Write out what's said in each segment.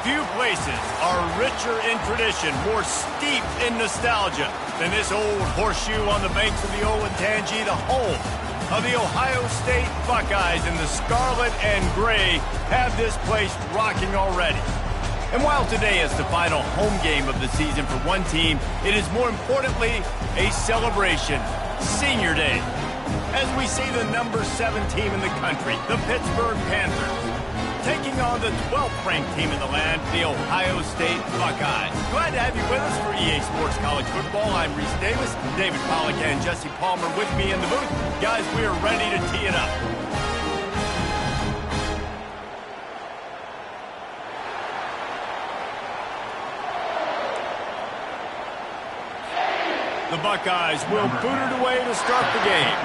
Few places are richer in tradition, more steeped in nostalgia than this old horseshoe on the banks of the old Ncaa, the home of the Ohio State Buckeyes. And the scarlet and gray have this place rocking already. And while today is the final home game of the season for one team, it is more importantly a celebration, Senior Day, as we see the number 7 team in the country, the Pittsburgh Panthers, taking on the 12th-ranked team in the land, the Ohio State Buckeyes. Glad to have you with us for EA Sports College Football. I'm Reese Davis, David Pollack and Jesse Palmer with me in the booth. Guys, we are ready to tee it up. The Buckeyes will boot it away to start the game.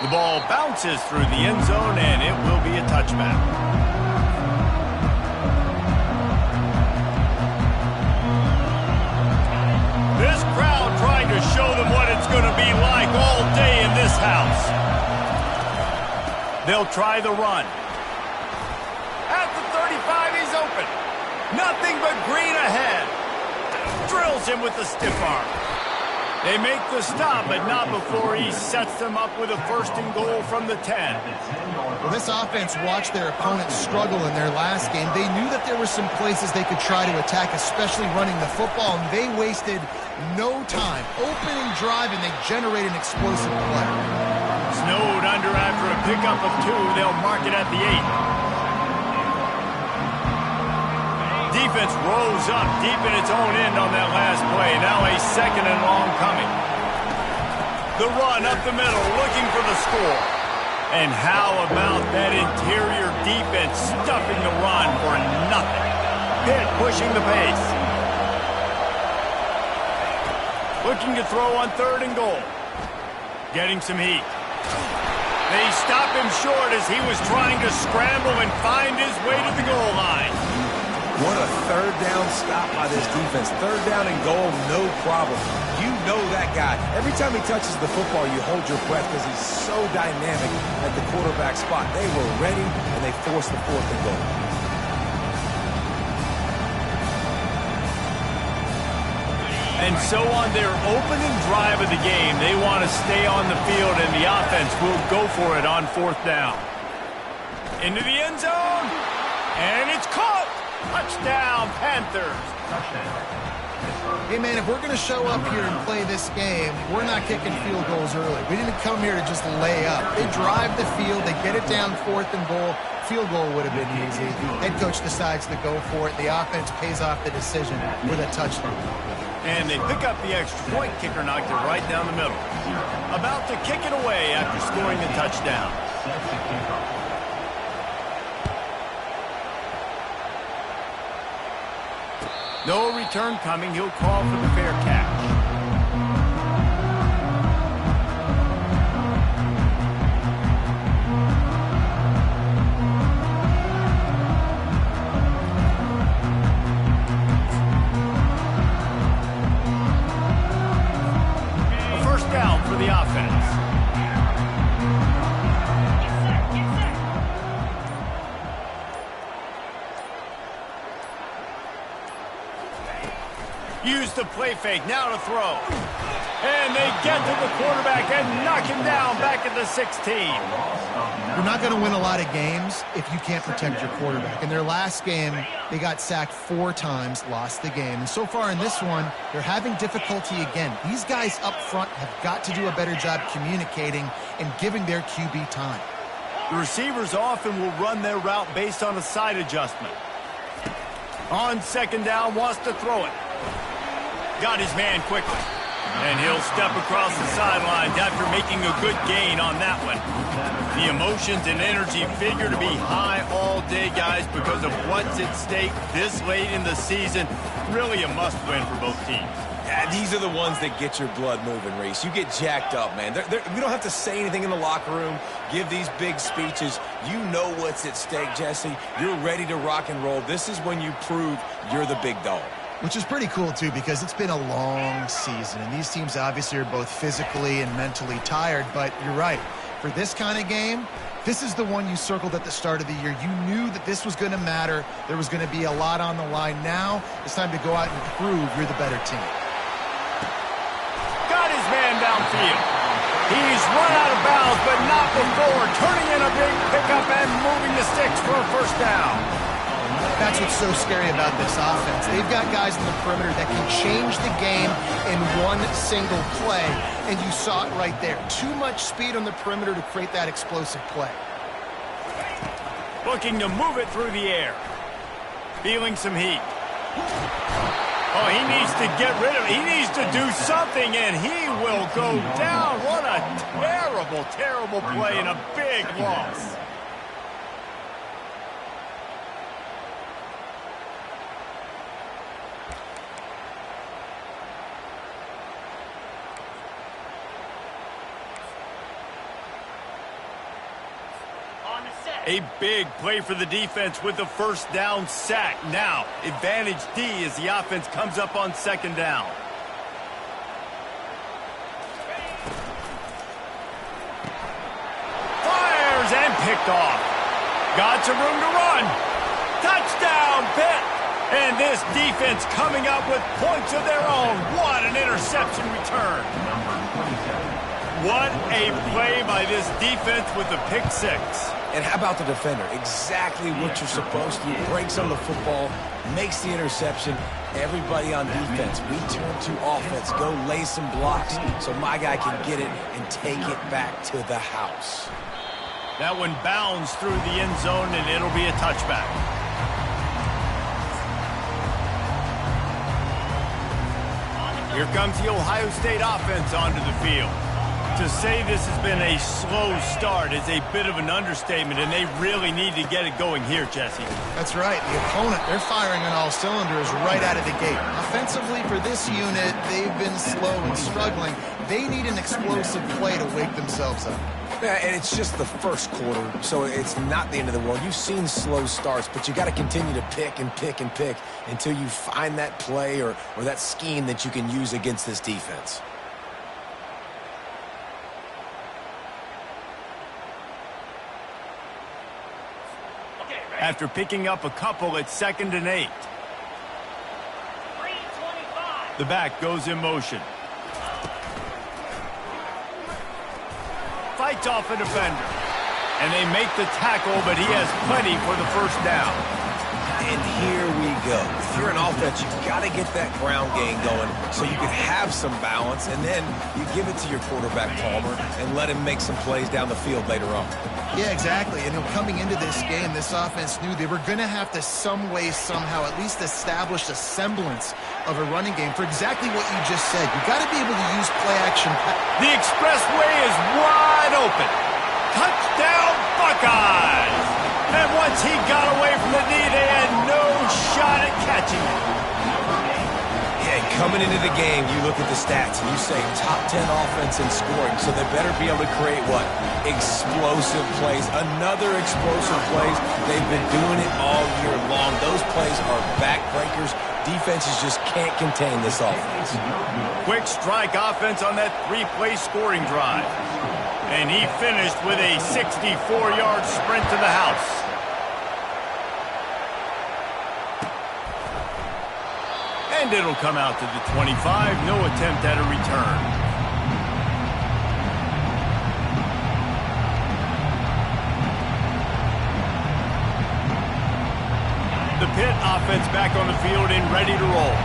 The ball bounces through the end zone, and it will be a touchback. This crowd trying to show them what it's going to be like all day in this house. They'll try the run. At the 35, he's open. Nothing but green ahead. Drills him with the stiff arm. They make the stop, but not before he sets them up with a 1st and goal from the 10. Well, this offense watched their opponents struggle in their last game. They knew that there were some places they could try to attack, especially running the football, and they wasted no time. Opening drive, and they generated an explosive play. Snowed under after a pickup of 2. They'll mark it at the 8. Defense rose up deep in its own end on that last play. Now a 2nd and long coming. The run up the middle, looking for the score. And how about that interior defense stuffing the run for nothing? Pitt pushing the pace. Looking to throw on 3rd and goal. Getting some heat. They stop him short as he was trying to scramble and find his way to the goal line. What a 3rd down stop by this defense. 3rd down and goal, no problem. You know that guy. Every time he touches the football, you hold your breath because he's so dynamic at the quarterback spot. They were ready, and they forced the 4th and goal. And so on their opening drive of the game, they want to stay on the field, and the offense will go for it on 4th down. Into the end zone, and it's caught. Touchdown, Panthers. Hey, man, if we're going to show up here and play this game, we're not kicking field goals early. We didn't come here to just lay up. They drive the field. They get it down 4th and goal. Field goal would have been easy. Head coach decides to go for it. The offense pays off the decision with a touchdown. And they pick up the extra point. Kicker knocked it right down the middle. About to kick it away after scoring the touchdown. No return coming. He'll call for the fair catch. A 1st down for the offense. Use the play fake, now to throw. And they get to the quarterback and knock him down back at the 16. You're not going to win a lot of games if you can't protect your quarterback. In their last game, they got sacked 4 times, lost the game. And so far in this one, they're having difficulty again. These guys up front have got to do a better job communicating and giving their QB time. The receivers often will run their route based on a side adjustment. On 2nd down, wants to throw it. Got his man quickly. And he'll step across the sidelines after making a good gain on that one. The emotions and energy figure to be high all day, guys, because of what's at stake this late in the season. Really a must-win for both teams. Yeah, these are the ones that get your blood moving, Reese. You get jacked up, man. We don't have to say anything in the locker room, give these big speeches. You know what's at stake, Jesse. You're ready to rock and roll. This is when you prove you're the big dog. Which is pretty cool, too, because it's been a long season, and these teams obviously are both physically and mentally tired, but you're right. For this kind of game, this is the one you circled at the start of the year. You knew that this was going to matter. There was going to be a lot on the line. Now it's time to go out and prove you're the better team. Got his man downfield. He's run out of bounds, but not before turning in a big pickup and moving the sticks for a first down. That's what's so scary about this offense. They've got guys in the perimeter that can change the game in one single play, and you saw it right there. Too much speed on the perimeter to create that explosive play. Looking to move it through the air. Feeling some heat. Oh, he needs to get rid of it. He needs to do something, and he will go down. What a terrible, terrible play and a big loss. A big play for the defense with the first down sack. Now, advantage D as the offense comes up on second down. Fires and picked off. Got some room to run. Touchdown, Pitt. And this defense coming up with points of their own. What an interception return. What a play by this defense with the pick six. And how about the defender? Exactly what you're supposed to. Breaks on the football, makes the interception. Everybody on defense, we turn to offense. Go lay some blocks so my guy can get it and take it back to the house. That one bounds through the end zone, and it'll be a touchback. Here comes the Ohio State offense onto the field. To say this has been a slow start is a bit of an understatement, and they really need to get it going here, Jesse. That's right. The opponent, they're firing on all cylinders right out of the gate. Offensively, for this unit, they've been slow and struggling. They need an explosive play to wake themselves up. Yeah, and it's just the first quarter, so it's not the end of the world. You've seen slow starts, but you got to continue to pick and pick and pick until you find that play or that scheme that you can use against this defense. After picking up a couple at 2nd and 8. The back goes in motion. Fights off a defender. And they make the tackle, but he has plenty for the first down. And here we go. If you're an offense, you've got to get that ground game going so you can have some balance, and then you give it to your quarterback, Palmer, and let him make some plays down the field later on. Yeah, exactly. And coming into this game, this offense knew they were going to have to some way, somehow, at least establish a semblance of a running game for exactly what you just said. You got to be able to use play action. The expressway is wide open. Touchdown, Buckeyes! And once he got away from the knee, they had no shot at catching it. Yeah, coming into the game, you look at the stats and you say top 10 offense in scoring, so they better be able to create what? Explosive plays. Another explosive plays. They've been doing it all year long. Those plays are backbreakers. Defenses just can't contain this offense. Quick strike offense on that 3-play scoring drive. And he finished with a 64-yard sprint to the house. And it'll come out to the 25. No attempt at a return. The Pitt offense back on the field and ready to roll.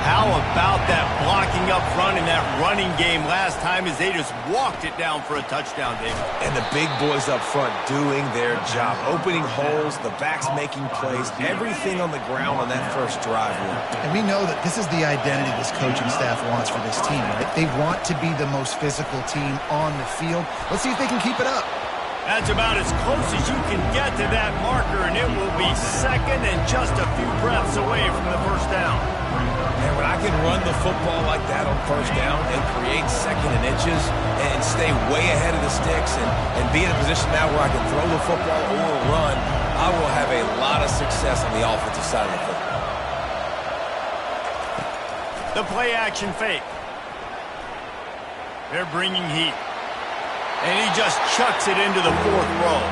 How about that blocking up front and that running game last time as they just walked it down for a touchdown, David? And the big boys up front doing their job. Opening holes, the backs making plays, everything on the ground on that first drive. And we know that this is the identity this coaching staff wants for this team, right? They want to be the most physical team on the field. Let's see if they can keep it up. That's about as close as you can get to that marker, and it will be second and just a few breaths away from the first down. And when I can run the football like that on first down and create second and inches and stay way ahead of the sticks and be in a position now where I can throw the football or run, I will have a lot of success on the offensive side of the football. The play action fake. They're bringing heat. And he just chucks it into the 4th row.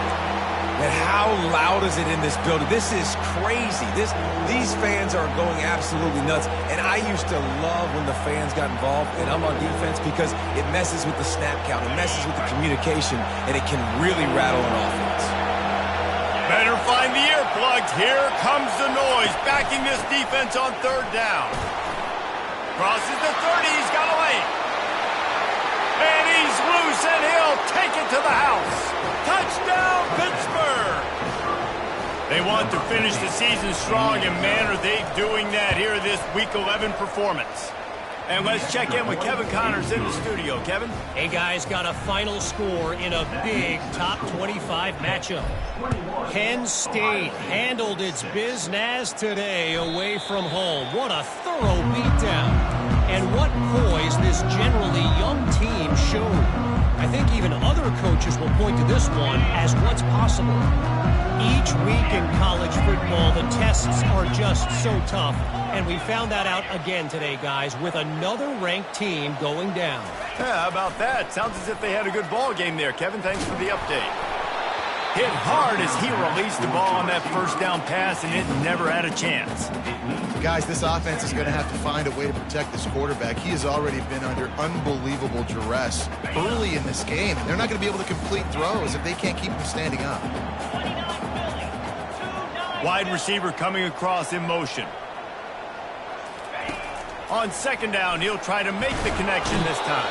And how loud is it in this building? This is crazy. These fans are going absolutely nuts. And I used to love when the fans got involved, and I'm on defense, because it messes with the snap count. It messes with the communication, and it can really rattle an offense. Better find the earplugs. Here comes the noise, backing this defense on 3rd down. Crosses the 30. He's got a lane. And he's loose, and he'll take it to the house. Touchdown, Pittsburgh! They want to finish the season strong, and man, are they doing that here in this Week 11 performance. And let's check in with Kevin Connors in the studio. Kevin? Hey, guys, got a final score in a big top 25 matchup. Penn State handled its business today away from home. What a thorough beatdown. And what poise this generally young team showed. I think even other coaches will point to this one as what's possible. Each week in college football, the tests are just so tough. And we found that out again today, guys, with another ranked team going down. Yeah, how about that? Sounds as if they had a good ball game there. Kevin, thanks for the update. Hit hard as he released the ball on that 1st down pass, and it never had a chance. Guys, this offense is going to have to find a way to protect this quarterback. He has already been under unbelievable duress early in this game. They're not going to be able to complete throws if they can't keep him standing up. Wide receiver coming across in motion. On 2nd down, he'll try to make the connection this time.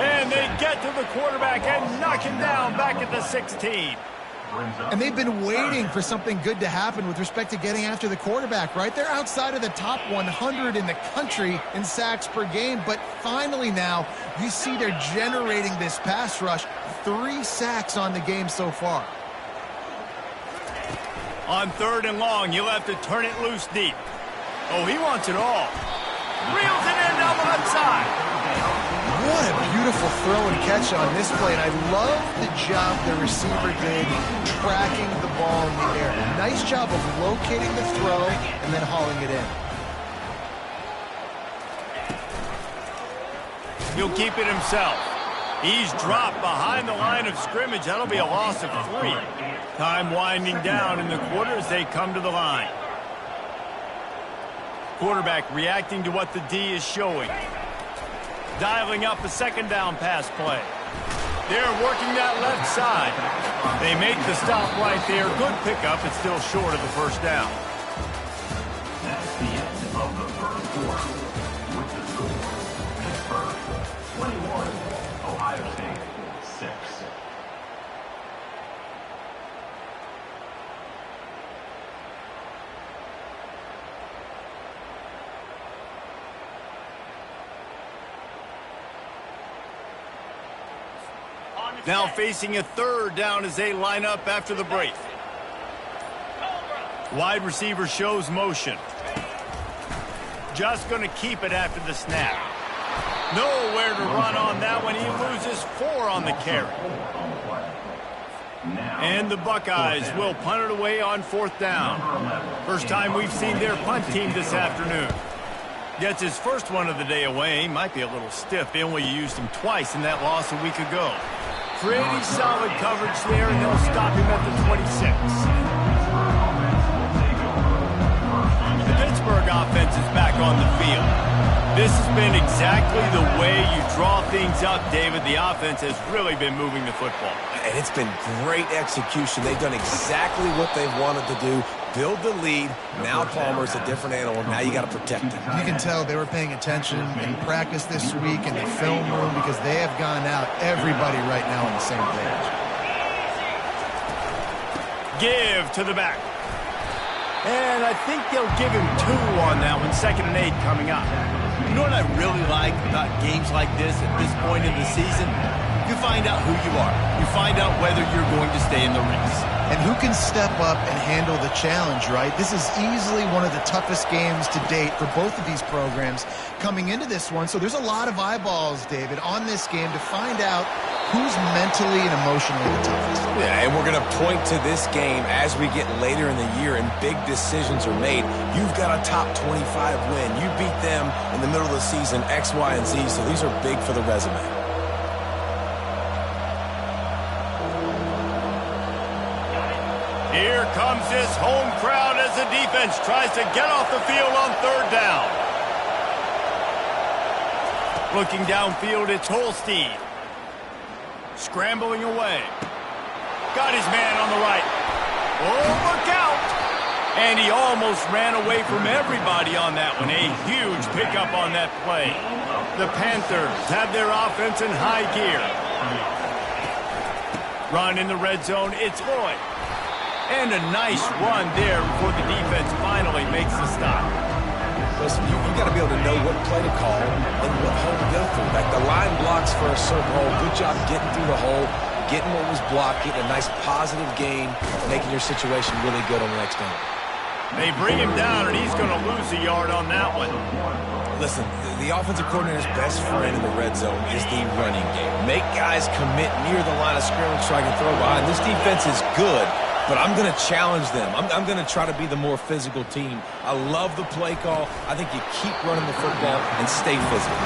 And they get to the quarterback and knock him down back at the 16. And they've been waiting for something good to happen with respect to getting after the quarterback, right? They're outside of the top 100 in the country in sacks per game, but finally now you see they're generating this pass rush. 3 sacks on the game so far. On 3rd and long, you'll have to turn it loose deep. Oh, he wants it all. Reels it in down the left side. What a beautiful throw and catch on this play. And I love the job the receiver did tracking the ball in the air. Nice job of locating the throw and then hauling it in. He'll keep it himself. He's dropped behind the line of scrimmage. That'll be a loss of 3. Time winding down in the quarter as they come to the line. Quarterback reacting to what the D is showing. Dialing up a 2nd down pass play. They're working that left side. They make the stop right there. Good pickup. It's still short of the 1st down. That's the end of the 1st quarter. With the score, Pittsburgh 21, Ohio State 6. Now facing a 3rd down as they line up after the break. Wide receiver shows motion. Just going to keep it after the snap. Nowhere to run on that one. He loses 4 on the carry. And the Buckeyes will punt it away on 4th down. First time we've seen their punt team this afternoon. Gets his first one of the day away. Might be a little stiff. They only used him twice in that loss a week ago. Pretty solid coverage there, and they'll stop him at the 26. The Pittsburgh offense is back on the field. This has been exactly the way you draw things up, David. The offense has really been moving the football. And it's been great execution. They've done exactly what they've wanted to do. Build the lead. Now Palmer's a different animal. Now you got to protect him. You can tell they were paying attention in practice this week in the film room because they have gone out, everybody right now on the same page. Give to the back. And I think they'll give him 2 on that one. 2nd and 8 coming up. You know what I really like about games like this at this point in the season? You find out who you are. You find out whether you're going to stay in the race. And who can step up and handle the challenge, right? This is easily one of the toughest games to date for both of these programs coming into this one. So there's a lot of eyeballs, David, on this game to find out who's mentally and emotionally the toughest. Yeah, and we're going to point to this game as we get later in the year and big decisions are made. You've got a top 25 win. You beat them in the middle of the season, X, Y, and Z, so these are big for the resume. Here comes this home crowd as the defense tries to get off the field on third down. Looking downfield, it's Holstein. Scrambling away. Got his man on the right. Oh, look out! And he almost ran away from everybody on that one. A huge pickup on that play. The Panthers have their offense in high gear. Run in the red zone, it's Lloyd. And a nice run there before the defense finally makes the stop. Listen, you got to be able to know what play to call and what hole to go through. Like the line blocks for a certain hole. Good job getting through the hole, getting what was blocked, getting a nice positive gain, making your situation really good on the next down. They bring him down, and he's going to lose a yard on that one. Listen, the offensive coordinator's best friend in the red zone is the running game. Make guys commit near the line of scrimmage so I can throw behind. This defense is good, but I'm going to challenge them. I'm going to try to be the more physical team. I love the play call. I think you keep running the football and stay physical.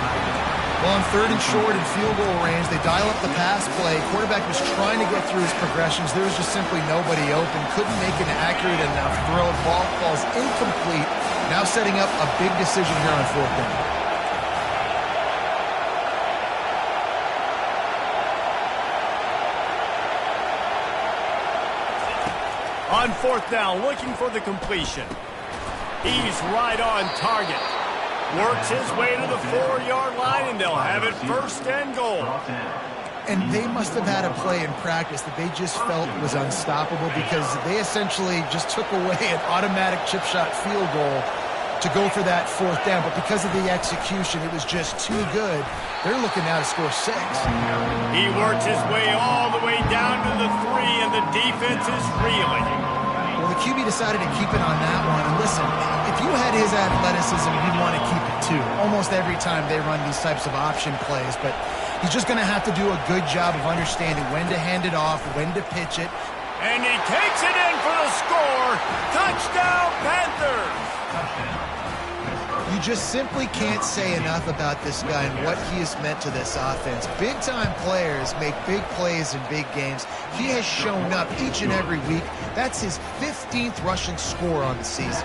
Well, on third and short and field goal range, they dial up the pass play. Quarterback was trying to get through his progressions. There was just simply nobody open. Couldn't make an accurate enough throw. Ball falls incomplete. Now setting up a big decision here on fourth down. On fourth down, looking for the completion. He's right on target. Works his way to the 4-yard line, and they'll have it first and goal. And they must have had a play in practice that they just felt was unstoppable because they essentially just took away an automatic chip shot field goal to go for that fourth down. But because of the execution, it was just too good. They're looking now to score 6. He works his way all the way down to the 3, and the defense is reeling. Well, the QB decided to keep it on that one. And listen, if you had his athleticism, you'd want to keep it too. Almost every time they run these types of option plays. But he's just going to have to do a good job of understanding when to hand it off, when to pitch it. And he takes it in for the score. Touchdown, Panthers! You just simply can't say enough about this guy and what he has meant to this offense. Big-time players make big plays in big games. He has shown up each and every week. That's his 15th rushing score on the season.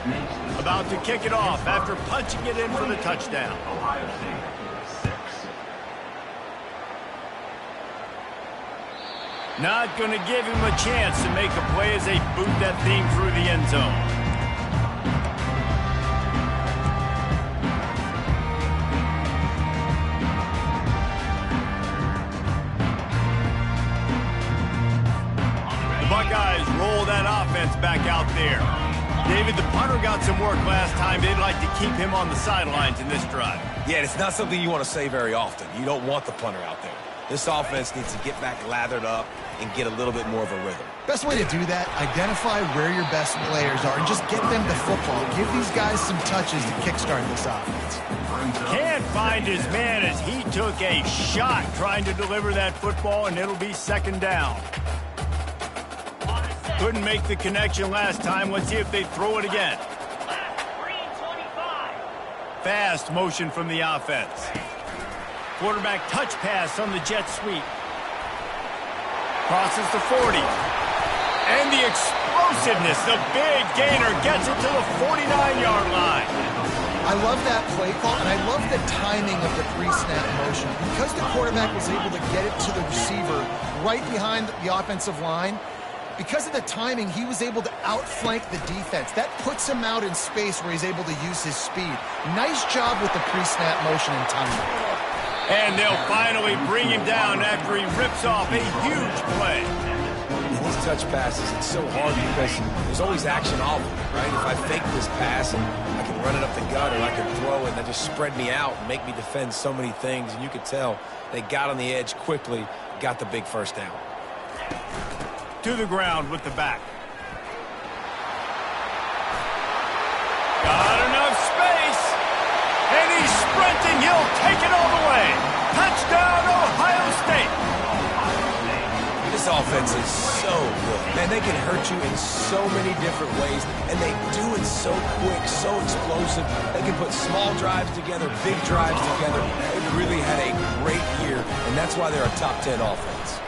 About to kick it off after punching it in for the touchdown. Ohio State, 6. Not going to give him a chance to make a play as they boot that thing through the end zone. Buckeyes roll that offense back out there. David, the punter got some work last time. They'd like to keep him on the sidelines in this drive. Yeah, it's not something you want to say very often. You don't want the punter out there. This offense needs to get back lathered up and get a little bit more of a rhythm. Best way to do that, identify where your best players are and just get them the football. Give these guys some touches to kickstart this offense. Can't find his man as he took a shot trying to deliver that football, and it'll be second down. Couldn't make the connection last time. Let's see if they throw it again. Fast motion from the offense. Quarterback touch pass on the jet sweep. Crosses the 40. And the explosiveness, the big gainer gets it to the 49-yard line. I love that play call, and I love the timing of the pre-snap motion. Because the quarterback was able to get it to the receiver right behind the offensive line, because of the timing, he was able to outflank the defense. That puts him out in space where he's able to use his speed. Nice job with the pre-snap motion and timing. And they'll finally bring him down after he rips off a huge play. In these touch passes, it's so hard because there's always action all of them, right? If I fake this pass and I can run it up the gut or I can throw it and that just spread me out and make me defend so many things. And you could tell they got on the edge quickly, got the big first down. To the ground with the back. Got enough space. And he's sprinting. He'll take it all the way. Touchdown, Ohio State. This offense is so good. Man, they can hurt you in so many different ways, and they do it so quick, so explosive. They can put small drives together, big drives together. They've really had a great year, and that's why they're a top 10 offense.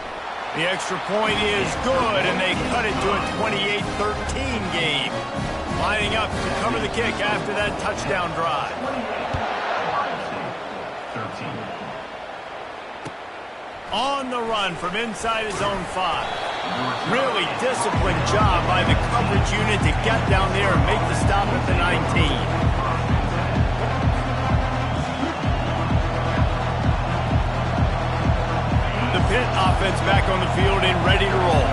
The extra point is good, and they cut it to a 28-13 game. Lining up to cover the kick after that touchdown drive. On the run from inside his own 5. Really disciplined job by the coverage unit to get down there and make the stop at the 19. The Pitt offense back on the field and ready to roll.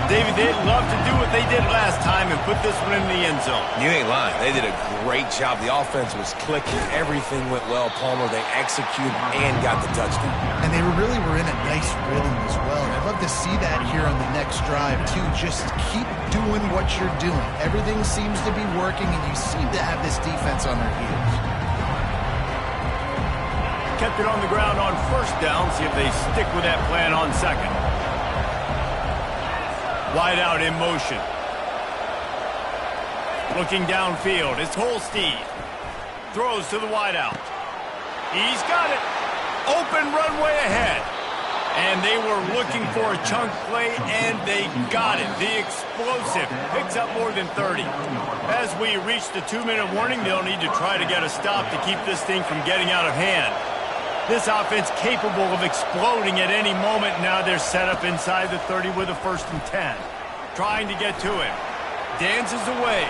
David, they'd love to do what they did last time and put this one in the end zone. You ain't lying. They did a great job. The offense was clicking. Everything went well. Palmer, they executed and got the touchdown. And they really were in a nice rhythm as well. And I'd love to see that here on the next drive, too. Just keep doing what you're doing. Everything seems to be working, and you seem to have this defense on their heels. Kept it on the ground on first down. See if they stick with that plan on second. Wide out in motion. Looking downfield, it's Holstein. Throws to the wide out. He's got it. Open runway ahead. And they were looking for a chunk play, and they got it. The explosive picks up more than 30. As we reach the 2-minute warning, they'll need to try to get a stop to keep this thing from getting out of hand. This offense capable of exploding at any moment. Now they're set up inside the 30 with a 1st and 10. Trying to get to him. Dances away.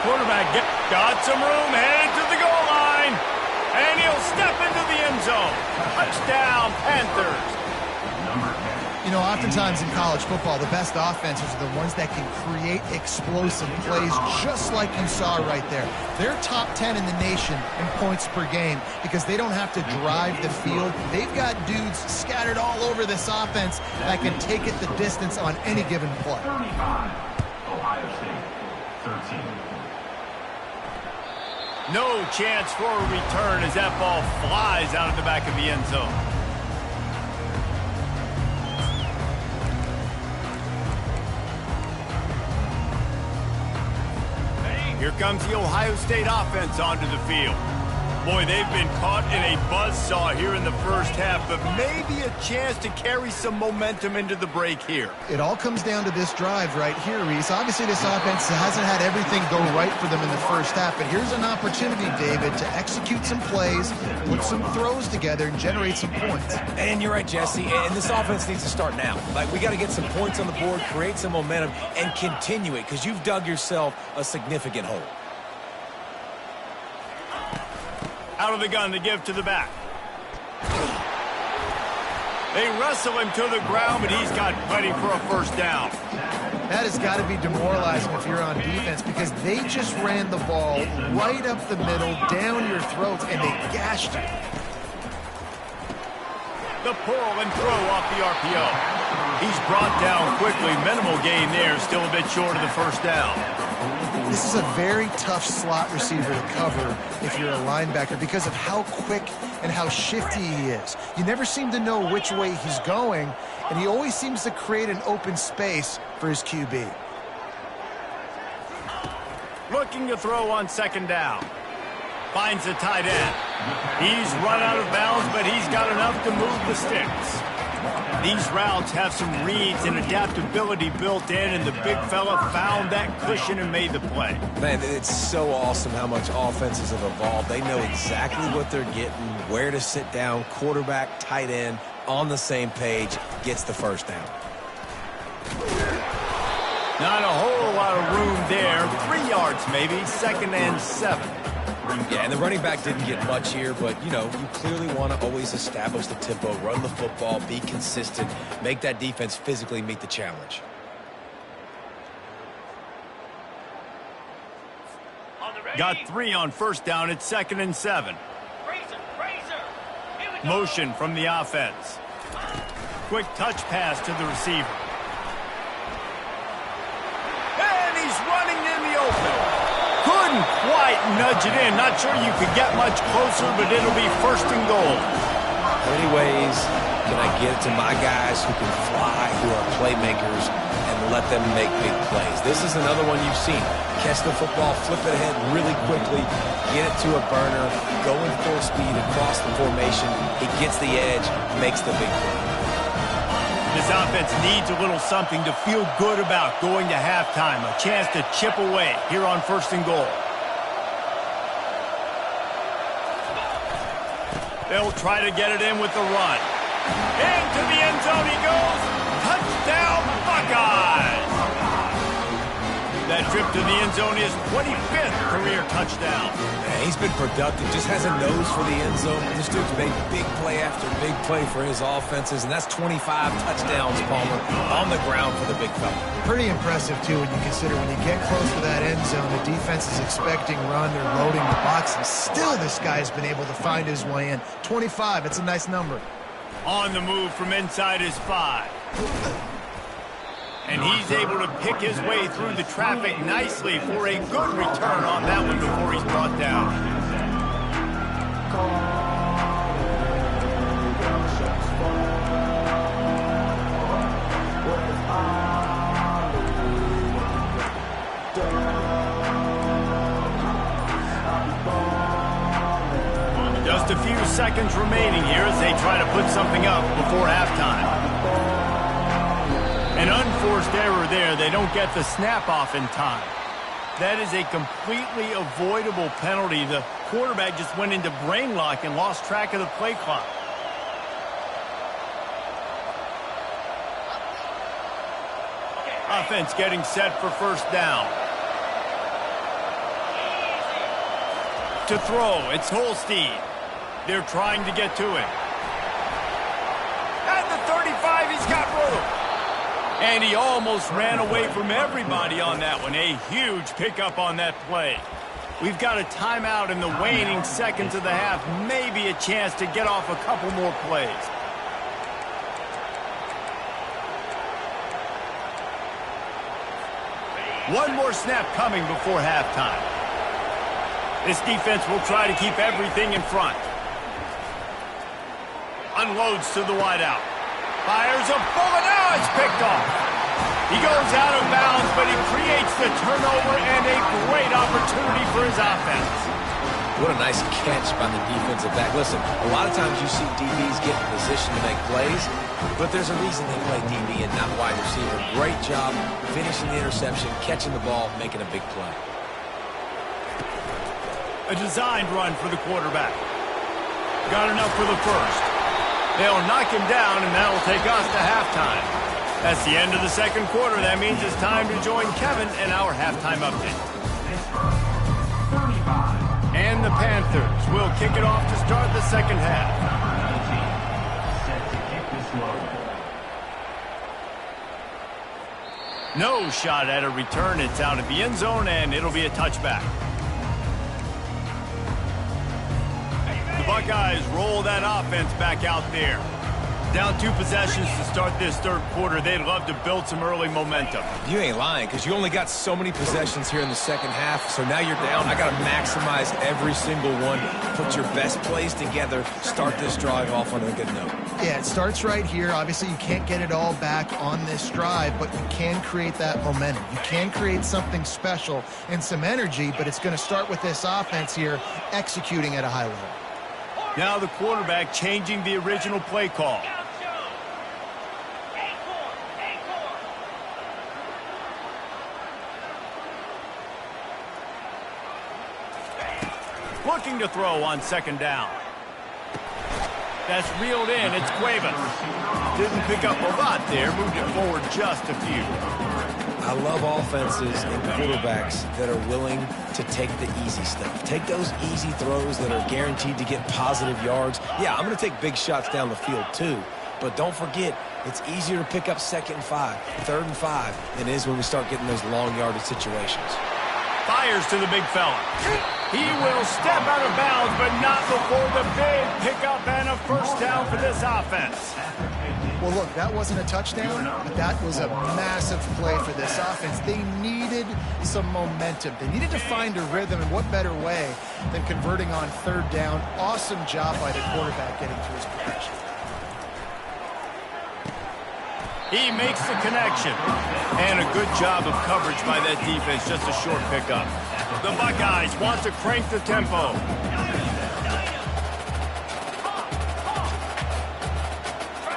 Quarterback got some room, headed to the goal line. And he'll step into the end zone. Touchdown, Panthers. You know, oftentimes in college football, the best offenses are the ones that can create explosive plays just like you saw right there. They're top 10 in the nation in points per game because they don't have to drive the field. They've got dudes scattered all over this offense that can take it the distance on any given play. 35, Ohio State, 13. No chance for a return as that ball flies out of the back of the end zone. Here comes the Ohio State offense onto the field. Boy, they've been caught in a buzzsaw here in the first half, but maybe a chance to carry some momentum into the break here. It all comes down to this drive right here, Reese. Obviously, this offense hasn't had everything go right for them in the first half, but here's an opportunity, David, to execute some plays, put some throws together, and generate some points. And you're right, Jesse, and this offense needs to start now. Like, we got to get some points on the board, create some momentum, and continue it, because you've dug yourself a significant hole. Out of the gun to give to the back. They wrestle him to the ground, but he's got plenty for a first down. That has got to be demoralizing if you're on defense because they just ran the ball right up the middle, down your throats, and they gashed you. The pull and throw off the RPO. He's brought down quickly. Minimal gain there, still a bit short of the first down. This is a very tough slot receiver to cover if you're a linebacker because of how quick and how shifty he is. You never seem to know which way he's going, and he always seems to create an open space for his QB. Looking to throw on second down. Finds the tight end. He's run out of bounds, but he's got enough to move the sticks. These routes have some reads and adaptability built in, and the big fella found that cushion and made the play. Man, it's so awesome how much offenses have evolved. They know exactly what they're getting, where to sit down, quarterback, tight end, on the same page, gets the first down. Not a whole lot of room there. 3 yards maybe, 2nd and 7. Yeah, and the running back didn't get much here, but, you know, you clearly want to always establish the tempo, run the football, be consistent, make that defense physically meet the challenge. Got 3 on first down. It's 2nd and 7. Motion from the offense. Quick touch pass to the receiver. And he's running in the open. Couldn't quite nudge it in. Not sure you could get much closer, but it'll be 1st and goal. Anyways, Can I get it to my guys who can fly, who are playmakers, and let them make big plays? This is another one you've seen. Catch the football, flip it ahead really quickly, get it to a burner, go in full speed across the formation. He gets the edge, makes the big play. This offense needs a little something to feel good about going to halftime. A chance to chip away here on 1st and goal. They'll try to get it in with the run. Into the end zone he goes. Touchdown, Buckeyes! That trip to the end zone is 25th career touchdown. Man, he's been productive, just has a nose for the end zone. This dude's made big play after big play for his offenses, and that's 25 touchdowns, Palmer, on the ground for the big fella. Pretty impressive, too, when you consider when you get close to that end zone, the defense is expecting run, they're loading the box, and still this guy's been able to find his way in. 25, it's a nice number. On the move from inside his 5. And he's able to pick his way through the traffic nicely for a good return on that one before he's brought down. Just a few seconds remaining here as they try to put something up before halftime. An unforced error there. They don't get the snap off in time. That is a completely avoidable penalty. The quarterback just went into brain lock and lost track of the play clock. Offense getting set for 1st down. To throw, it's Holstein. They're trying to get to him. At the 35, he's got room. And he almost ran away from everybody on that one. A huge pickup on that play. We've got a timeout in the waning seconds of the half. Maybe a chance to get off a couple more plays. One more snap coming before halftime. This defense will try to keep everything in front. Unloads to the wideout. Fires a bullet. Now it's picked off. He goes out of bounds, but he creates the turnover and a great opportunity for his offense. What a nice catch by the defensive back. Listen, a lot of times you see DBs get in position to make plays, but there's a reason they play DB and not wide receiver. Great job finishing the interception, catching the ball, making a big play. A designed run for the quarterback. Got enough for the first. They'll knock him down, and that'll take us to halftime. That's the end of the 2nd quarter. That means it's time to join Kevin and our halftime update. And the Panthers will kick it off to start the 2nd half. No shot at a return. It's out of the end zone, and it'll be a touchback. The Buckeyes roll that offense back out there. Down 2 possessions to start this 3rd quarter. They'd love to build some early momentum. You ain't lying, because you only got so many possessions here in the 2nd half, so now you're down. I got to maximize every single one, put your best plays together, start this drive off on a good note. Yeah, it starts right here. Obviously, you can't get it all back on this drive, but you can create that momentum. You can create something special and some energy, but it's going to start with this offense here executing at a high level. Now the quarterback changing the original play call. Looking to throw on 2nd down. That's reeled in. It's Cuevas. Didn't pick up a lot there. Moved it forward just a few. I love offenses and quarterbacks that are willing to take the easy stuff. Take those easy throws that are guaranteed to get positive yards. Yeah, I'm going to take big shots down the field too. But don't forget, it's easier to pick up 2nd and 5, 3rd and 5 than it is when we start getting those long yardage situations. Fires to the big fella. He will step out of bounds, but not before the big pickup and a 1st down for this offense. Well, look, that wasn't a touchdown, but that was a massive play for this offense. They needed some momentum. They needed to find a rhythm, and what better way than converting on 3rd down. Awesome job by the quarterback getting to his progression. He makes the connection. And a good job of coverage by that defense, just a short pickup. The Buckeyes want to crank the tempo.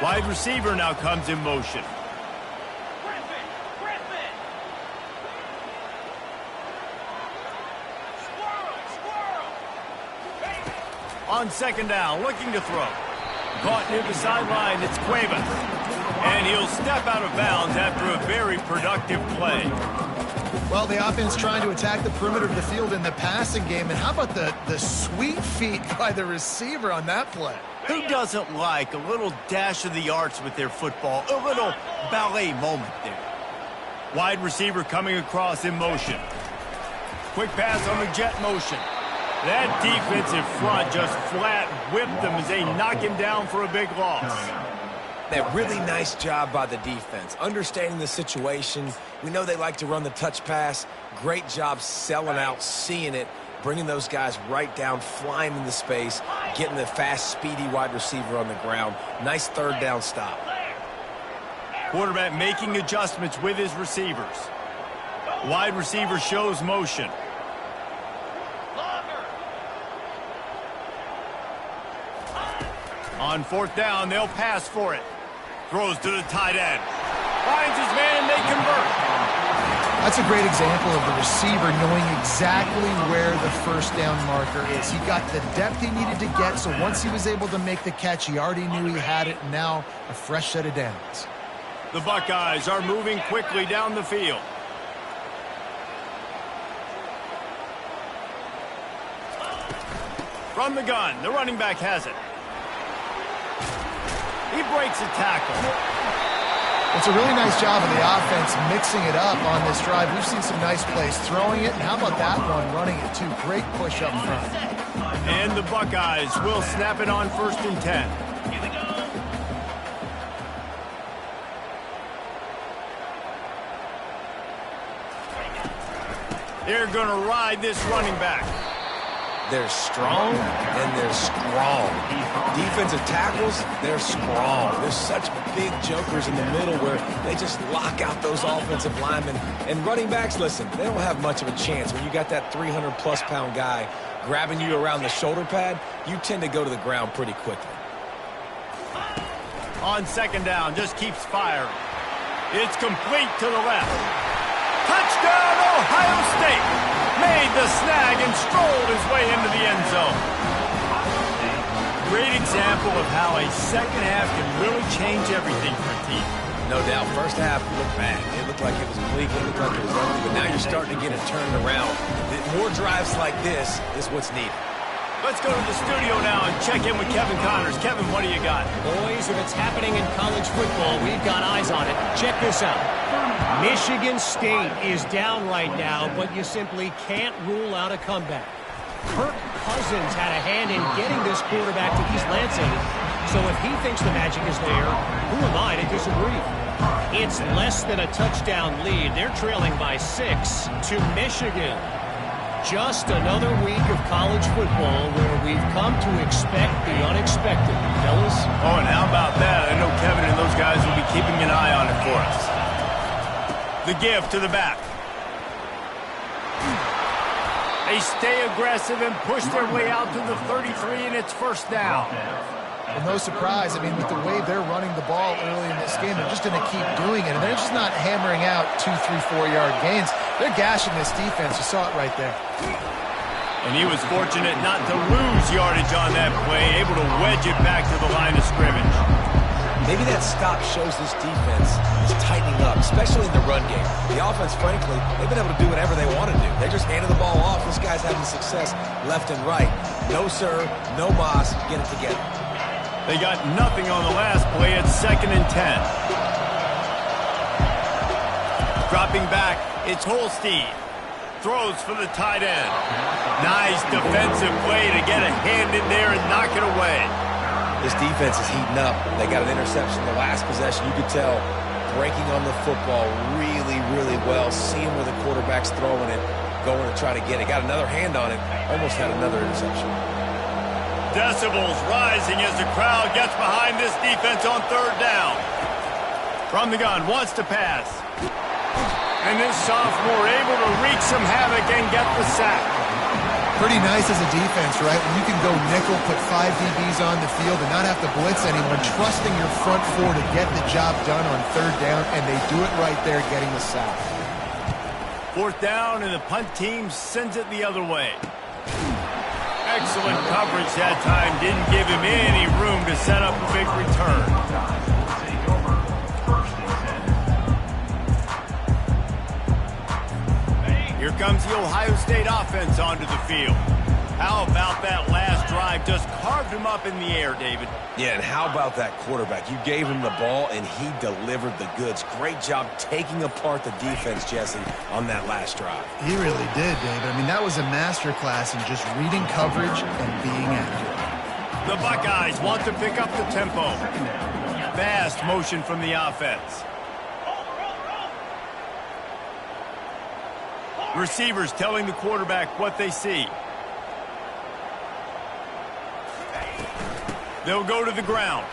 Wide receiver now comes in motion. On second down, looking to throw. Caught near the sideline, it's Cueva. And he'll step out of bounds after a very productive play. Well, the offense trying to attack the perimeter of the field in the passing game. And how about the sweet feet by the receiver on that play? Who doesn't like a little dash of the arts with their football? A little ballet moment there. Wide receiver coming across in motion. Quick pass on the jet motion. That defensive front just flat whipped them as they knock him down for a big loss. That really nice job by the defense, understanding the situation. We know they like to run the touch pass. Great job selling out, seeing it, bringing those guys right down, flying into space, getting the fast, speedy wide receiver on the ground. Nice third down stop. Quarterback making adjustments with his receivers. Wide receiver shows motion. On fourth down, they'll pass for it. Throws to the tight end. Finds his man, and they convert. That's a great example of the receiver knowing exactly where the first down marker is. He got the depth he needed to get, so once he was able to make the catch, he already knew he had it, and now a fresh set of downs. The Buckeyes are moving quickly down the field. From the gun, the running back has it. He breaks a tackle. It's a really nice job of the offense mixing it up on this drive. We've seen some nice plays throwing it, and how about that one running it too? Great push up front. And the Buckeyes will snap it on 1st and 10. They're going to ride this running back. They're strong and they're strong. Defensive tackles, they're strong. There's such big jokers in the middle where they just lock out those offensive linemen. And running backs, listen, they don't have much of a chance. When you got that 300-plus pound guy grabbing you around the shoulder pad, you tend to go to the ground pretty quickly. On second down, just keeps firing. It's complete to the left. Touchdown, Ohio State! Made the snag and strolled his way into the end zone. Great example of how a second half can really change everything for a team. No doubt. First half looked bad. It looked like it was bleak. It looked like it was ugly. But now you're starting to get it turned around. More drives like this is what's needed. Let's go to the studio now and check in with Kevin Connors. Kevin, what do you got? Boys, if it's happening in college football, we've got eyes on it. Check this out. Michigan State is down right now, but you simply can't rule out a comeback. Kirk Cousins had a hand in getting this quarterback to East Lansing, so if he thinks the magic is there, who am I to disagree? It's less than a touchdown lead. They're trailing by 6 to Michigan. Just another week of college football where we've come to expect the unexpected, fellas. Oh, and how about that? I know Kevin and those guys will be keeping an eye on it for us. The give to the back. They stay aggressive and push their way out to the 33, and it's first down. Well, no surprise. I mean, with the way they're running the ball early in this game, they're just going to keep doing it. And they're just not hammering out 2, 3, 4-yard gains. They're gashing this defense. You saw it right there. And he was fortunate not to lose yardage on that play, able to wedge it back to the line of scrimmage. Maybe that stop shows this defense is tightening up, especially in the run game. The offense, frankly, they've been able to do whatever they want to do. They just handed the ball off. This guy's having success left and right. No, sir, no mas. Get it together. They got nothing on the last play at 2nd and 10. Dropping back, it's Holstein. Throws for the tight end. Nice defensive play to get a hand in there and knock it away. This defense is heating up. They got an interception the last possession. You could tell breaking on the football really, really well. Seeing where the quarterback's throwing it, going to try to get it. Got another hand on it. Almost had another interception. Decibels rising as the crowd gets behind this defense on 3rd down. From the gun, wants to pass. And this sophomore able to wreak some havoc and get the sack. Pretty nice as a defense, right? When you can go nickel, put 5 DBs on the field and not have to blitz anyone, trusting your front four to get the job done on third down, and they do it right there, getting the sack. Fourth down, and the punt team sends it the other way. Excellent coverage that time. Didn't give him any room to set up a big return. Here comes the Ohio State offense onto the field. How about that last drive? Just carved him up in the air, David. Yeah, and how about that quarterback? You gave him the ball, and he delivered the goods. Great job taking apart the defense, Jesse, on that last drive. He really did, David. I mean, that was a masterclass in just reading coverage and being accurate. The Buckeyes want to pick up the tempo. Fast motion from the offense. Receivers telling the quarterback what they see. They'll go to the ground.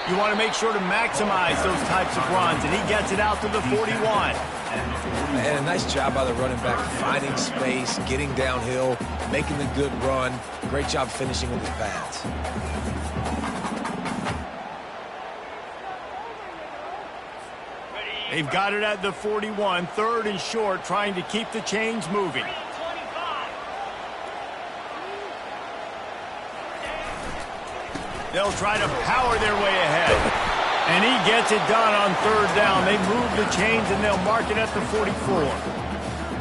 You want to make sure to maximize those types of runs, and he gets it out to the 41. And a nice job by the running back, finding space, getting downhill, making the good run. Great job finishing with his pads. They've got it at the 41, third and short, trying to keep the chains moving. They'll try to power their way ahead. And he gets it done on third down. They move the chains, and they'll mark it at the 44.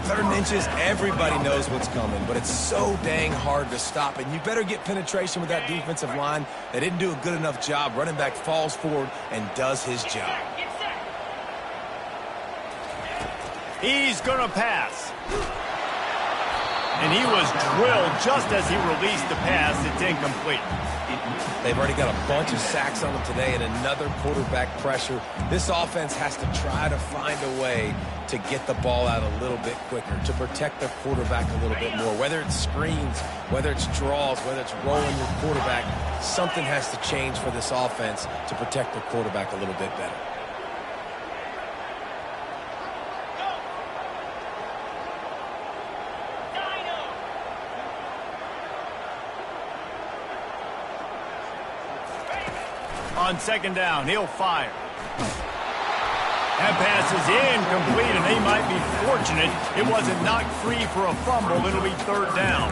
3rd and inches, everybody knows what's coming, but it's so dang hard to stop. And you better get penetration with that defensive line. They didn't do a good enough job. Running back falls forward and does his job. He's going to pass. And he was drilled just as he released the pass. It's incomplete. They've already got a bunch of sacks on them today and another quarterback pressure. This offense has to try to find a way to get the ball out a little bit quicker, to protect the quarterback a little bit more. Whether it's screens, whether it's draws, whether it's rolling your quarterback, something has to change for this offense to protect the quarterback a little bit better. On second down, he'll fire. That pass is incomplete, and they might be fortunate it wasn't knocked free for a fumble. It'll be third down.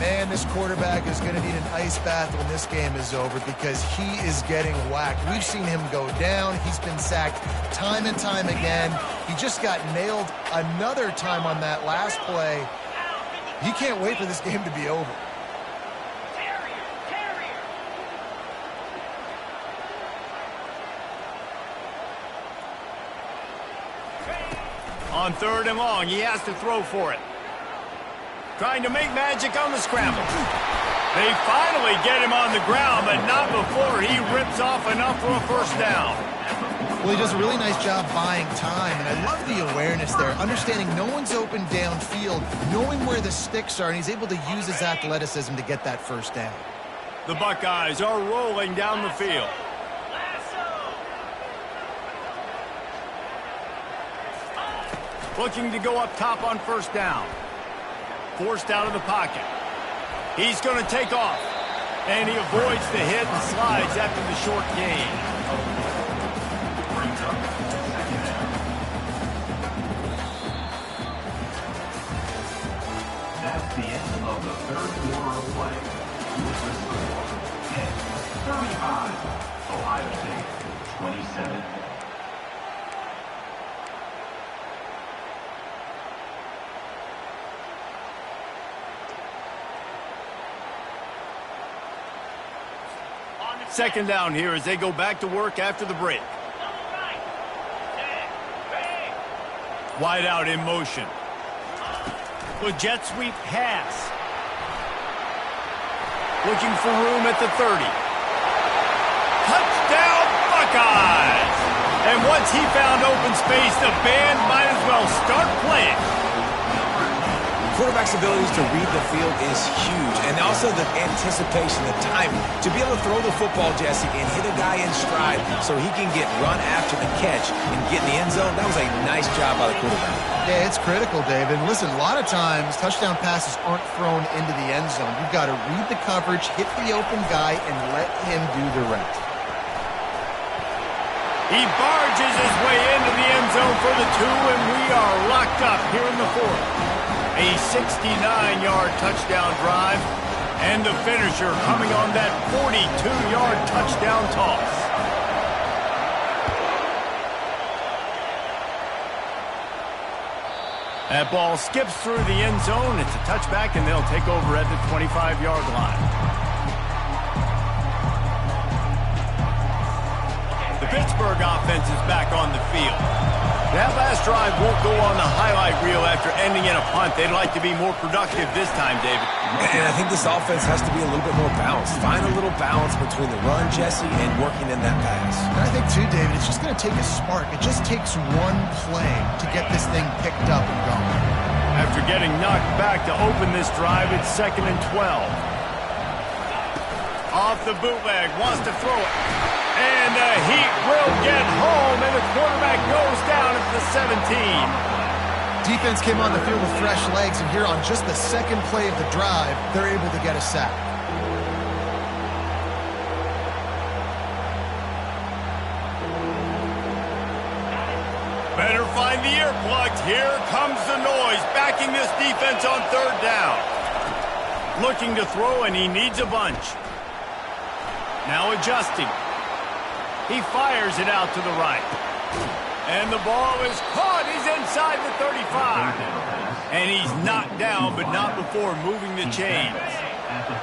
Man, this quarterback is going to need an ice bath when this game is over because he is getting whacked. We've seen him go down. He's been sacked time and time again. He just got nailed another time on that last play. He can't wait for this game to be over. On third and long, he has to throw for it. Trying to make magic on the scramble. They finally get him on the ground, but not before he rips off enough for a first down. Well, he does a really nice job buying time, and I love the awareness there, understanding no one's open downfield, knowing where the sticks are, and he's able to use his athleticism to get that first down. The Buckeyes are rolling down the field. Looking to go up top on first down. Forced out of the pocket. He's going to take off. And he avoids the hit and slides after the short gain. That's the end of the third quarter of play. With the score, 10-35. Ohio State, 27. Second down here as they go back to work after the break. Wide out in motion. With jet sweep pass. Looking for room at the 30. Touchdown Buckeyes! And once he found open space, the band might as well start playing. quarterback's abilities to read the field is huge, and also the anticipation, the timing. To be able to throw the football, Jesse, and hit a guy in stride so he can get run after the catch and get in the end zone, that was a nice job by the quarterback. Yeah, it's critical, David. Listen, a lot of times touchdown passes aren't thrown into the end zone. You've got to read the coverage, hit the open guy, and let him do the rest. He barges his way into the end zone for the 2, and we are locked up here in the 4th. A 69-yard touchdown drive, and the finisher coming on that 42-yard touchdown toss. That ball skips through the end zone. It's a touchback, and they'll take over at the 25-yard line. The Pittsburgh offense is back on the field. That last drive won't go on the highlight reel after ending in a punt. They'd like to be more productive this time, David. And I think this offense has to be a little bit more balanced. Find a little balance between the run, Jesse, and working in that pass. And I think, too, David, it's just going to take a spark. It just takes one play to get this thing picked up and going. After getting knocked back to open this drive, it's 2nd and 12. Off the bootleg, wants to throw it. And the heat will get home, and the quarterback goes down at the 17. Defense came on the field with fresh legs, and here on just the second play of the drive, they're able to get a sack. Better find the earplugs. Here comes the noise, backing this defense on 3rd down. Looking to throw, and he needs a bunch. Now adjusting. He fires it out to the right. And the ball is caught. He's inside the 35. And he's knocked down, but not before moving the chains.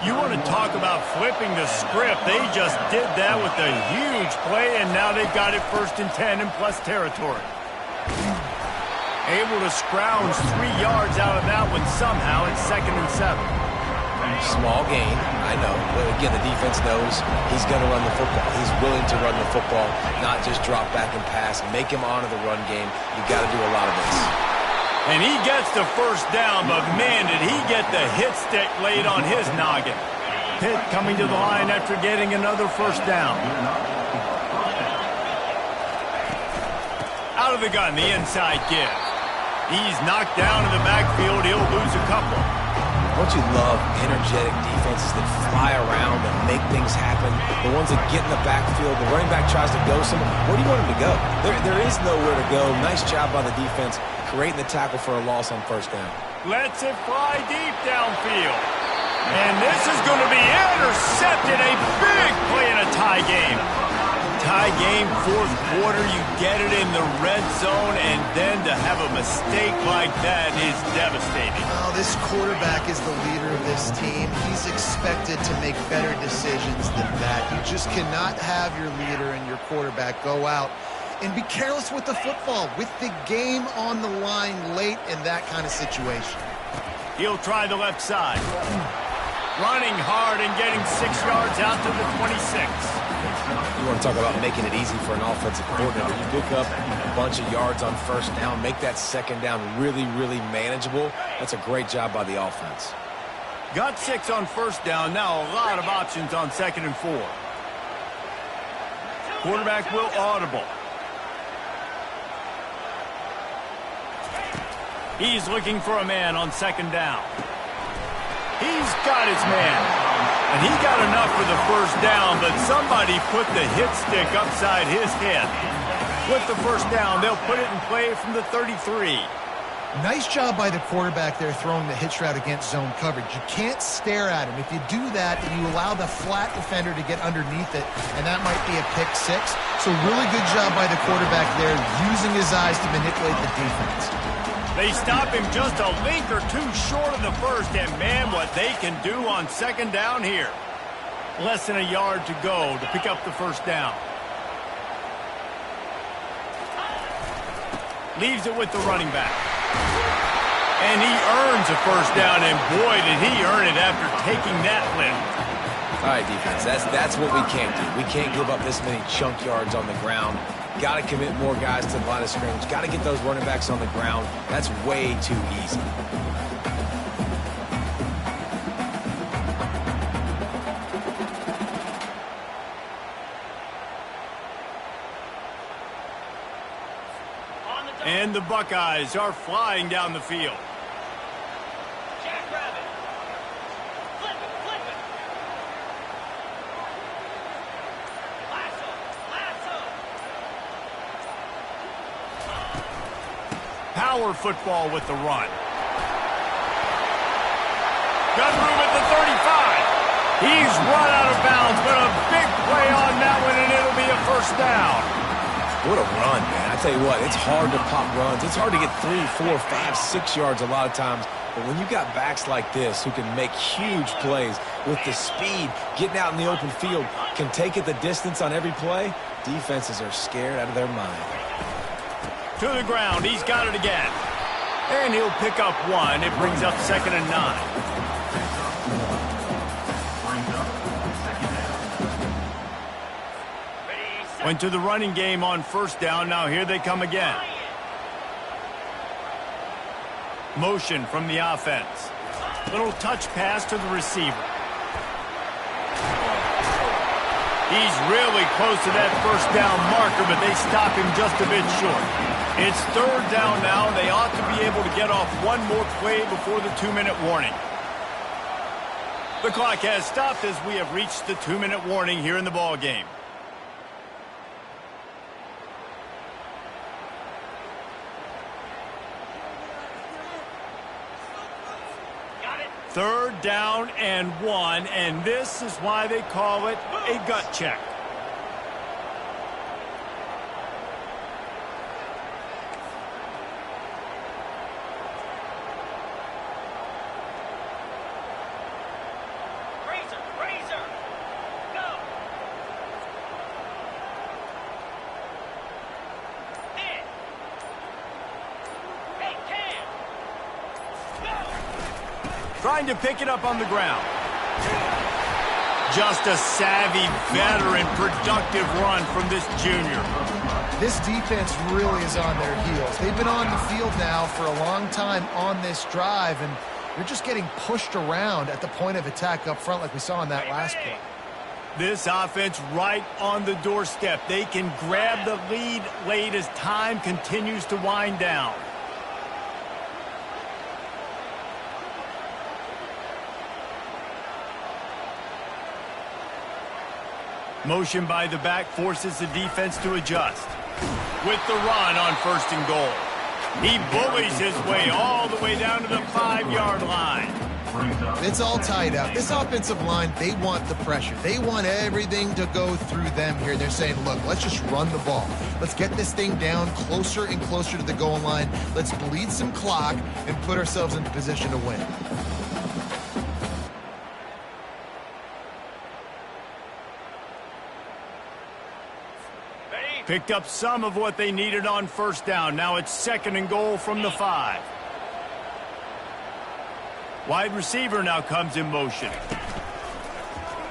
You want to talk about flipping the script. They just did that with a huge play, and now they've got it 1st and 10 in plus territory. Able to scrounge 3 yards out of that one somehow. It's 2nd and 7. Small gain, I know. But again, the defense knows he's going to run the football. He's willing to run the football, not just drop back and pass. Make him honor the run game. You got to do a lot of this. And he gets the 1st down, but man, did he get the hit stick laid on his noggin. Pitt coming to the line after getting another 1st down. Out of the gun, the inside give. He's knocked down in the backfield. He'll lose a couple. Don't you love energetic defenses that fly around and make things happen? The ones that get in the backfield, the running back tries to go somewhere. Where do you want him to go? There is nowhere to go. Nice job by the defense, creating the tackle for a loss on 1st down. Lets it fly deep downfield. And this is going to be intercepted. A big play in a tie game. Tie game, 4th quarter, you get it in the red zone, and then to have a mistake like that is devastating. Well, this quarterback is the leader of this team. He's expected to make better decisions than that. You just cannot have your leader and your quarterback go out and be careless with the football, with the game on the line late in that kind of situation. He'll try the left side. Running hard and getting 6 yards out to the 26. You want to talk about making it easy for an offensive coordinator. You pick up a bunch of yards on 1st down, make that 2nd down really, really manageable. That's a great job by the offense. Got 6 on 1st down. Now a lot of options on 2nd and 4. Quarterback will audible. He's looking for a man on 2nd down. He's got his man. And he got enough for the 1st down, but somebody put the hit stick upside his head. With the 1st down, they'll put it in play from the 33. Nice job by the quarterback there throwing the hitch route against zone coverage. You can't stare at him. If you do that, then you allow the flat defender to get underneath it, and that might be a pick 6. So really good job by the quarterback there, using his eyes to manipulate the defense. They stop him just a link or 2 short of the 1st, and man, what they can do on 2nd down here. Less than a yard to go to pick up the 1st down. Leaves it with the running back. And he earns a 1st down, and boy, did he earn it after taking that lift. All right, defense, that's what we can't do. We can't give up this many chunk yards on the ground. Got to commit more guys to the line of scrimmage. Got to get those running backs on the ground. That's way too easy. And the Buckeyes are flying down the field. Jackrabbit. Flip it, flip it. Lasso, lasso. Power football with the run. Got room at the 35. He's run out of bounds, but a big play on that one, and it'll be a first down. What a run, man. I tell you what, it's hard to pop runs. It's hard to get 3, 4, 5, 6 yards a lot of times. But when you got backs like this who can make huge plays with the speed, getting out in the open field, can take it the distance on every play, defenses are scared out of their mind. To the ground. He's got it again. And he'll pick up one. It brings up 2nd and 9. Went to the running game on first down. Now here they come again. Motion from the offense. Little touch pass to the receiver. He's really close to that first down marker, but they stop him just a bit short. It's 3rd down now. They ought to be able to get off one more play before the 2-minute warning. The clock has stopped as we have reached the 2-minute warning here in the ball game. Third down and 1, and this is why they call it a gut check. Razor, go. In. Hey, Cam. Go. Trying to pick it up on the ground. Just a savvy, veteran, productive run from this junior. This defense really is on their heels. They've been on the field now for a long time on this drive, and they're just getting pushed around at the point of attack up front like we saw in that last play. This offense right on the doorstep. They can grab the lead late as time continues to wind down. Motion by the back forces the defense to adjust. With the run on 1st and goal. He bullies his way all the way down to the 5-yard line. It's all tied up. This offensive line, they want the pressure. They want everything to go through them here. They're saying, look, let's just run the ball. Let's get this thing down closer and closer to the goal line. Let's bleed some clock and put ourselves into position to win. Picked up some of what they needed on 1st down. Now it's 2nd and goal from the 5. Wide receiver now comes in motion.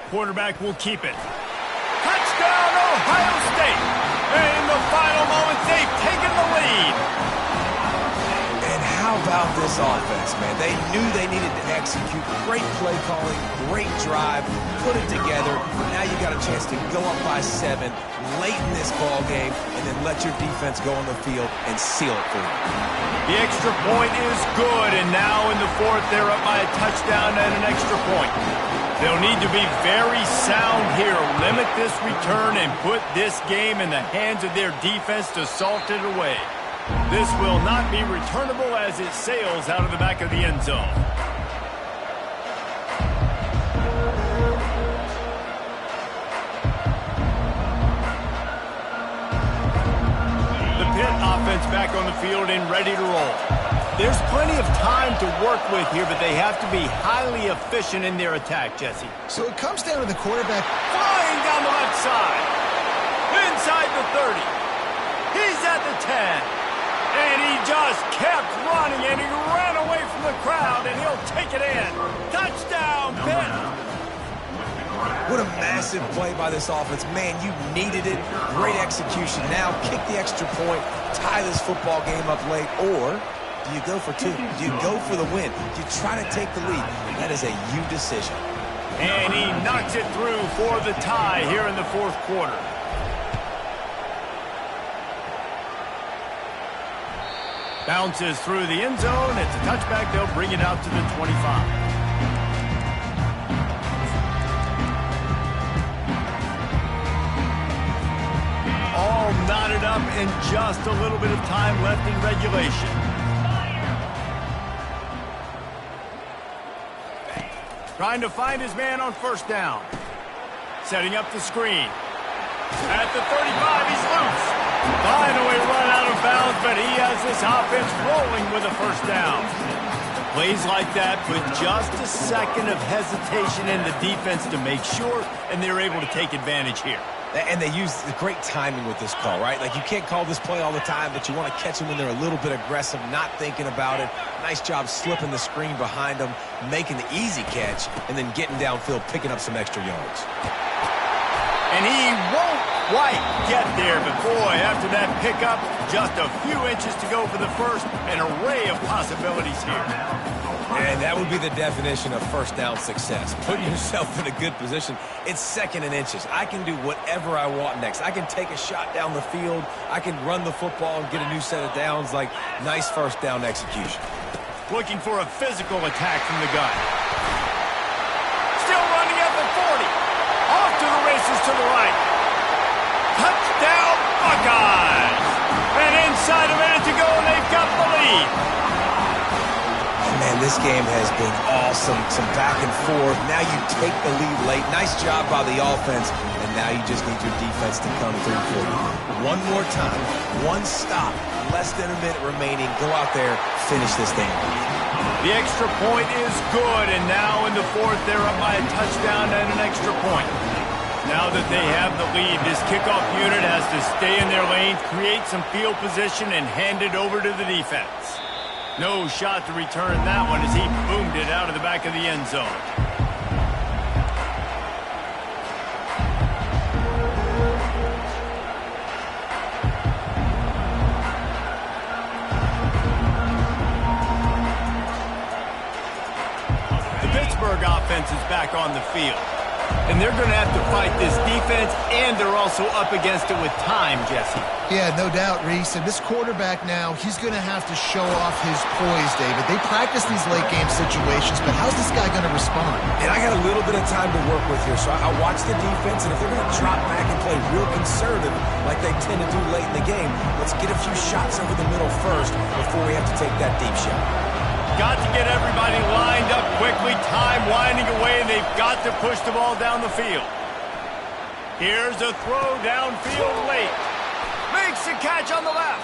Quarterback will keep it. Touchdown, Ohio State! And in the final moments, they've taken the lead. And how about this offense, man? They knew they needed to execute. Great play calling, great drive, put it together. Now you got a chance to go up by 7 late in this ball game and then let your defense go on the field and seal it for you. The extra point is good, and now in the 4th, they're up by a touchdown and an extra point. They'll need to be very sound here, limit this return, and put this game in the hands of their defense to salt it away. This will not be returnable as it sails out of the back of the end zone. Offense back on the field and ready to roll. There's plenty of time to work with here, but they have to be highly efficient in their attack, Jesse. So it comes down to the quarterback. Flying down the left side. Inside the 30. He's at the 10. And he just kept running, and he ran away from the crowd, and he'll take it in. Touchdown, Pitt. What a massive play by this offense. Man, you needed it. Great execution. Now kick the extra point, tie this football game up late, or do you go for 2? Do you go for the win? Do you try to take the lead? That is a you decision. And he knocks it through for the tie here in the 4th quarter. Bounces through the end zone. It's a touchback. They'll bring it out to the 25. All knotted up and just a little bit of time left in regulation. Trying to find his man on first down. Setting up the screen. At the 35, he's loose. Finally run out of bounds, but he has this offense rolling with a first down. Plays like that with just a second of hesitation in the defense to make sure, and they're able to take advantage here. And they use the great timing with this call, right? Like, you can't call this play all the time, but you want to catch them when they're a little bit aggressive, not thinking about it. Nice job slipping the screen behind them, making the easy catch, and then getting downfield, picking up some extra yards. And he won't quite get there, but boy, after that pickup, just a few inches to go for the first, an array of possibilities here. And that would be the definition of first down success. Putting yourself in a good position. It's second and inches. I can do whatever I want next. I can take a shot down the field. I can run the football and get a new set of downs. Like, nice first down execution. Looking for a physical attack from the gun. Still running at the 40. Off to the races to the right. Touchdown, Buckeyes! And inside a minute to go, and they've got the lead. Man, this game has been awesome. Some back and forth. Now you take the lead late. Nice job by the offense. And now you just need your defense to come through for you. One more time. One stop. Less than a minute remaining. Go out there. Finish this thing. The extra point is good. And now in the fourth, they're up by a touchdown and an extra point. Now that they have the lead, this kickoff unit has to stay in their lane, create some field position, and hand it over to the defense. No shot to return that one as he boomed it out of the back of the end zone. The Pittsburgh offense is back on the field. And they're going to have to fight this defense, and they're also up against it with time, Jesse. Yeah, no doubt, Reese. And this quarterback now, he's going to have to show off his poise, David. They practice these late-game situations, but how's this guy going to respond? And I got a little bit of time to work with here, so I watch the defense, and if they're going to drop back and play real conservative like they tend to do late in the game, let's get a few shots over the middle first before we have to take that deep shot. Got to get everybody lined up quickly, time winding away, and they've got to push the ball down the field. Here's a throw downfield late. Makes the catch on the left.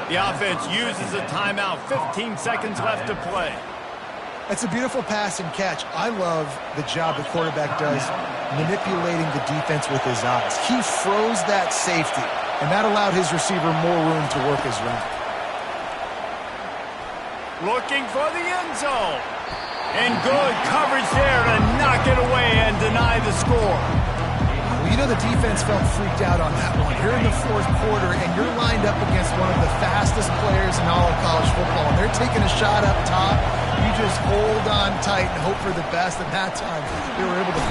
The offense uses a timeout, 15 seconds left to play. That's a beautiful pass and catch. I love the job the quarterback does manipulating the defense with his eyes. He froze that safety, and that allowed his receiver more room to work his route. Looking for the end zone. And good coverage there to knock it away and deny the score. Well, you know the defense felt freaked out on that one. You're in the fourth quarter, and you're lined up against one of the fastest players in all of college football. And they're taking a shot up top. You just hold on tight and hope for the best. And that time, they were able to...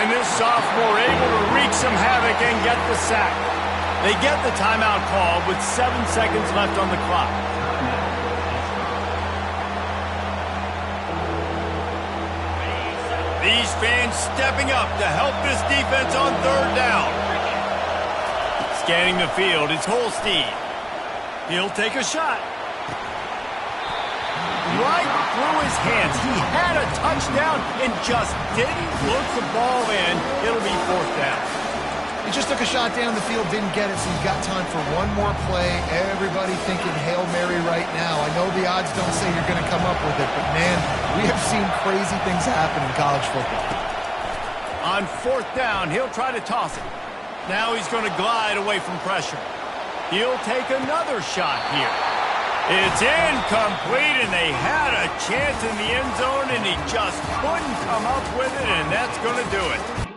And this sophomore able to wreak some havoc and get the sack. They get the timeout call with 7 seconds left on the clock. These fans stepping up to help this defense on third down. Scanning the field, it's Holstein. He'll take a shot. Right through his hands. He had a touchdown and just didn't look the ball in. It'll be fourth down. He just took a shot down the field, didn't get it, so he's got time for one more play. Everybody thinking Hail Mary right now. I know the odds don't say you're going to come up with it, but, man, we have seen crazy things happen in college football. On fourth down, he'll try to toss it. Now he's going to glide away from pressure. He'll take another shot here. It's incomplete, and they had a chance in the end zone, and he just couldn't come up with it, and that's going to do it.